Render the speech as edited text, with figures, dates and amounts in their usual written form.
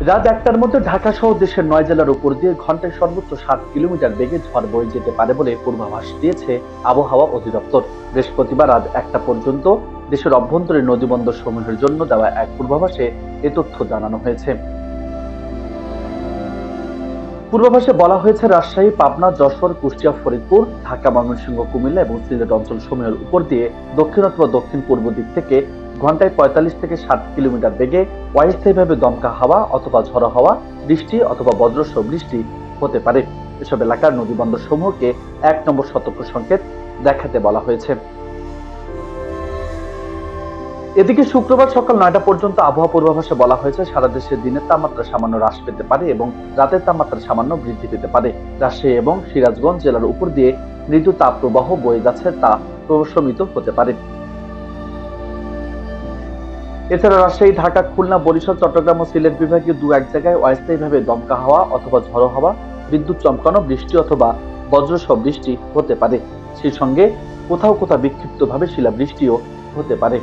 রাত ১টার মধ্যে ঢাকা সহ দেশের ৯ জেলার উপর দিয়ে ঘন্টায় সর্বোচ্চ ৭ কিলোমিটার বেগে ঝড় বয়ে যেতে পারে বলে পূর্বাভাস দিয়েছে আবহাওয়া অধিদপ্তর। বৃহস্পতিবার রাত ১টা পর্যন্ত দেশের অভ্যন্তরীণ নদীবন্দর সমূহের জন্য দেওয়া এক পূর্বাভাসে এ তথ্য জানানো হয়েছে। পূর্বাভাসে বলা হয়েছে, রাজশাহী, পাবনা, যশোর, কুষ্টিয়া, ফরিদপুর, ঢাকা, ময়মনসিংহ, কুমিল্লা এবং সিলেট অঞ্চল সমূহের উপর দিয়ে দক্ষিণ অথবা দক্ষিণ পূর্ব দিক থেকে ঘন্টায় ৪৫ থেকে ৬০ কিলোমিটার বেগে অস্থায়ীভাবে দমকা হাওয়া অথবা ঝড়ো হাওয়া, বৃষ্টি অথবা বজ্রসহ বৃষ্টি হতে পারে। এসব এলাকার নদীবন্দর সমূহকে ১ নম্বর সতর্ক সংকেত দেখাতে বলা হয়েছে। এদিকে শুক্রবার সকাল ৯টা পর্যন্ত আবহাওয়া পূর্বাভাসে বলা হয়েছে, সারা দেশে দিনের তাপমাত্রা সামান্য হ্রাস পেতে পারে এবং রাতের তাপমাত্রা সামান্য বৃদ্ধি পেতে পারে। রাজশাহী এবং সিরাজগঞ্জ জেলার উপর দিয়ে মৃদু তাপপ্রবাহ বয়ে যাচ্ছে, তা প্রশমিত হতে পারে। এছাড়া রাজশাহী, ঢাকা, খুলনা, বরিশাল, চট্টগ্রাম ও সিলেট বিভাগীয় দু-এক জায়গায় অস্থায়ীভাবে দমকা হাওয়া অথবা ঝড়ো হাওয়া, বিদ্যুৎ চমকানো, বৃষ্টি অথবা বজ্রসহ বৃষ্টি হতে পারে। সেই সঙ্গে কোথাও কোথাও বিক্ষিপ্তভাবে শিলাবৃষ্টিও হতে পারে।